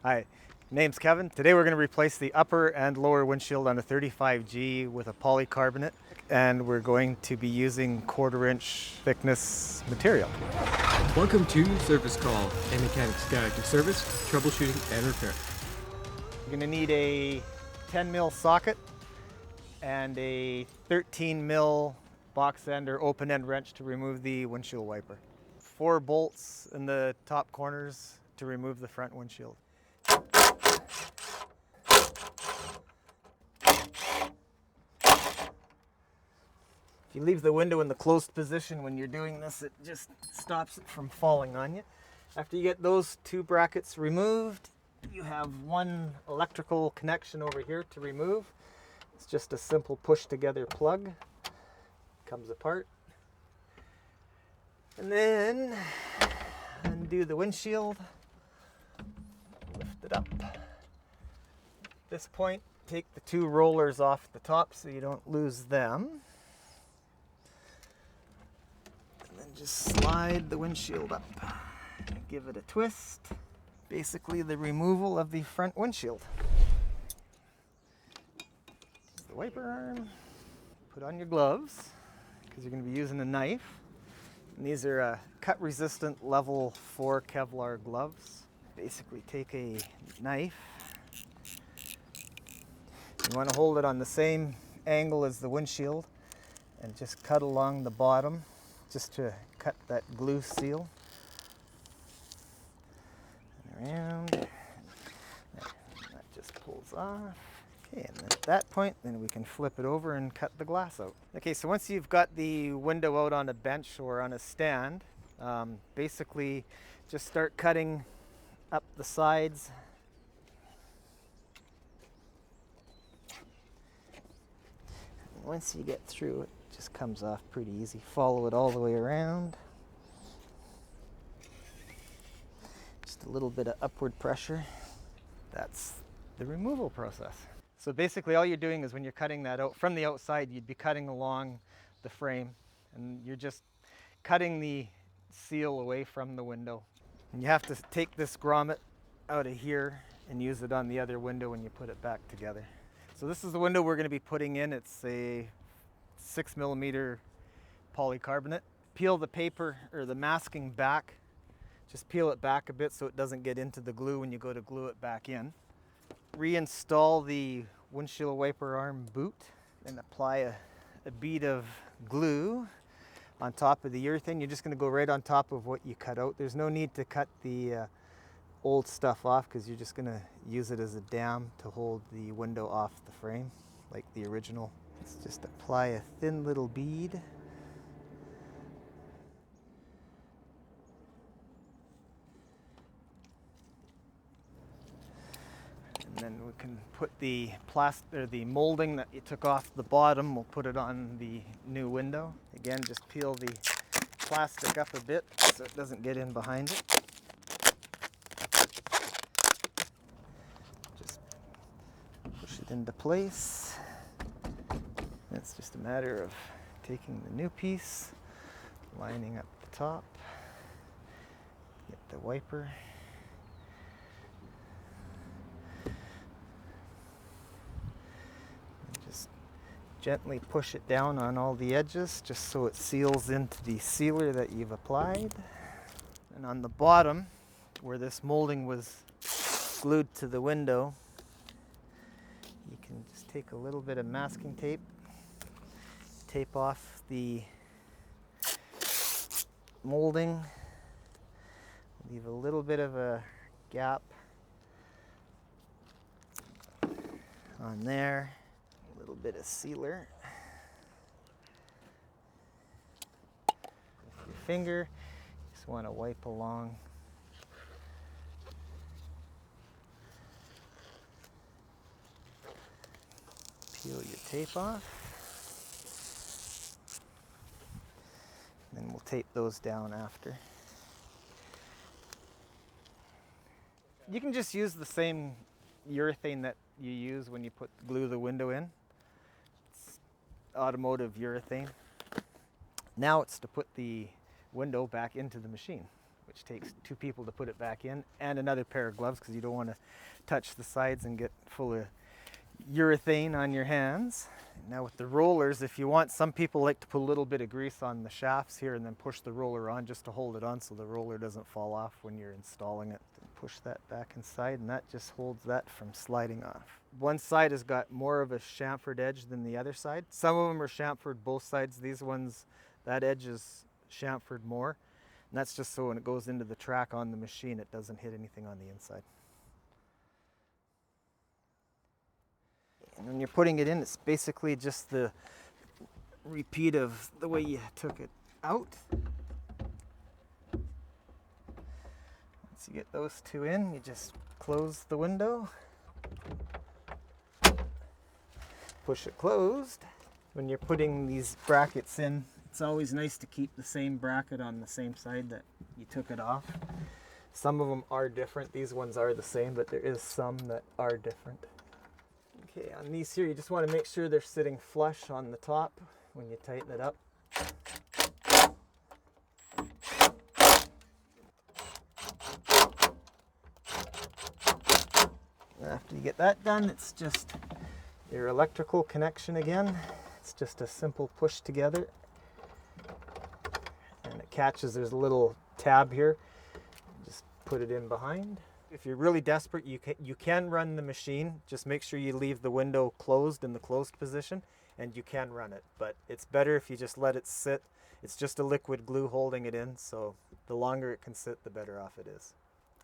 Hi, name's Kevin. Today we're going to replace the upper and lower windshield on a 35G with a polycarbonate, and we're going to be using 1/4-inch thickness material. Welcome to Service Call, a mechanic's guide to service, troubleshooting, and repair. You're going to need a 10 mil socket and a 13 mil box end or open end wrench to remove the windshield wiper. 4 bolts in the top corners to remove the front windshield. If you leave the window in the closed position when you're doing this, it just stops it from falling on you. After you get those 2 brackets removed, you have 1 electrical connection over here to remove. It's just a simple push together plug. Comes apart. And then undo the windshield. Lift it up. At this point, take the 2 rollers off the top so you don't lose them. And then just slide the windshield up. Give it a twist. Basically the removal of the front windshield. The wiper arm. Put on your gloves because you're going to be using a knife. And these are cut resistant level 4 Kevlar gloves. Basically take a knife. You want to hold it on the same angle as the windshield and just cut along the bottom just to cut that glue seal. And around. That just pulls off. Okay, and at that point, then we can flip it over and cut the glass out. Okay, so once you've got the window out on a bench or on a stand, basically just start cutting up the sides. And once you get through, it just comes off pretty easy. Follow it all the way around. Just a little bit of upward pressure. That's the removal process. So basically all you're doing is when you're cutting that out from the outside, you'd be cutting along the frame and you're just cutting the seal away from the window. And you have to take this grommet out of here and use it on the other window when you put it back together. So this is the window we're going to be putting in. It's a 6mm polycarbonate. Peel the paper or the masking back. Just peel it back a bit so it doesn't get into the glue when you go to glue it back in. Reinstall the windshield wiper arm boot and apply a bead of glue on top of the urethane. You're just going to go right on top of what you cut out. There's no need to cut the old stuff off because you're just going to use it as a dam to hold the window off the frame like the original. Let's just apply a thin little bead. And then we can put the the molding that you took off the bottom, we'll put it on the new window. Again, just peel the plastic up a bit so it doesn't get in behind it. Just push it into place. It's just a matter of taking the new piece, lining up the top, get the wiper. Gently push it down on all the edges just so it seals into the sealer that you've applied. And on the bottom, where this molding was glued to the window, you can just take a little bit of masking tape, tape off the molding, leave a little bit of a gap on there. A little bit of sealer. With your finger, just want to wipe along. Peel your tape off. Then we'll tape those down after. You can just use the same urethane that you use when you glue the window in. Automotive urethane. Now it's to put the window back into the machine. which takes 2 people to put it back in, and another pair of gloves because you don't want to touch the sides and get full of urethane on your hands. Now with the rollers, if you want, some people like to put a little bit of grease on the shafts here and then push the roller on just to hold it on so the roller doesn't fall off when you're installing it. Push that back inside and that just holds that from sliding off. One side has got more of a chamfered edge than the other side. Some of them are chamfered both sides. These ones, that edge is chamfered more. And that's just so when it goes into the track on the machine, it doesn't hit anything on the inside. And when you're putting it in, it's basically just the repeat of the way you took it out. Once you get those 2 in, you just close the window. Push it closed. When you're putting these brackets in, it's always nice to keep the same bracket on the same side that you took it off. Some of them are different. These ones are the same, but there is some that are different. Okay, on these here, you just want to make sure they're sitting flush on the top when you tighten it up. After you get that done, it's just your electrical connection again. It's just a simple push together. And it catches, there's a little tab here. Just put it in behind. If you're really desperate, you can run the machine. Just make sure you leave the window closed in the closed position, and you can run it. But it's better if you just let it sit. It's just a liquid glue holding it in, so the longer it can sit, the better off it is.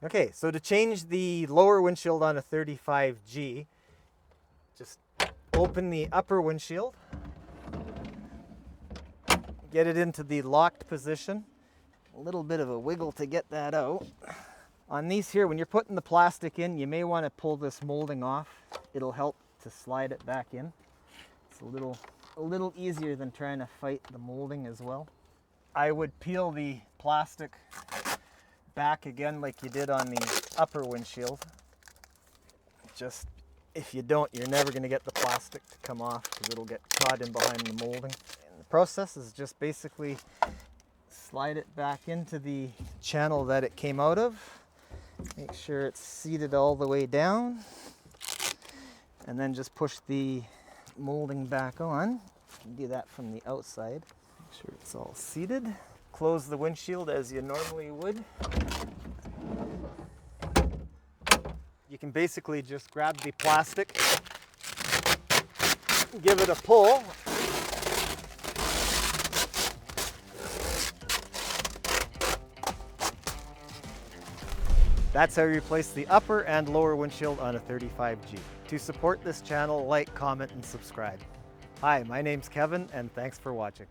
Okay, so to change the lower windshield on a 35G, just open the upper windshield, get it into the locked position. A little bit of a wiggle to get that out. On these here, when you're putting the plastic in, you may want to pull this molding off. It'll help to slide it back in. It's a little easier than trying to fight the molding as well. I would peel the plastic back again like you did on the upper windshield. Just, if you don't, you're never going to get the plastic to come off because it'll get caught in behind the molding. And the process is just basically slide it back into the channel that it came out of. Make sure it's seated all the way down. And then just push the molding back on. Do that from the outside. Make sure it's all seated. Close the windshield as you normally would. You can basically just grab the plastic, give it a pull, that's how you replace the upper and lower windshield on a 35G. To support this channel, like, comment, and subscribe. Hi, my name's Kevin, and thanks for watching.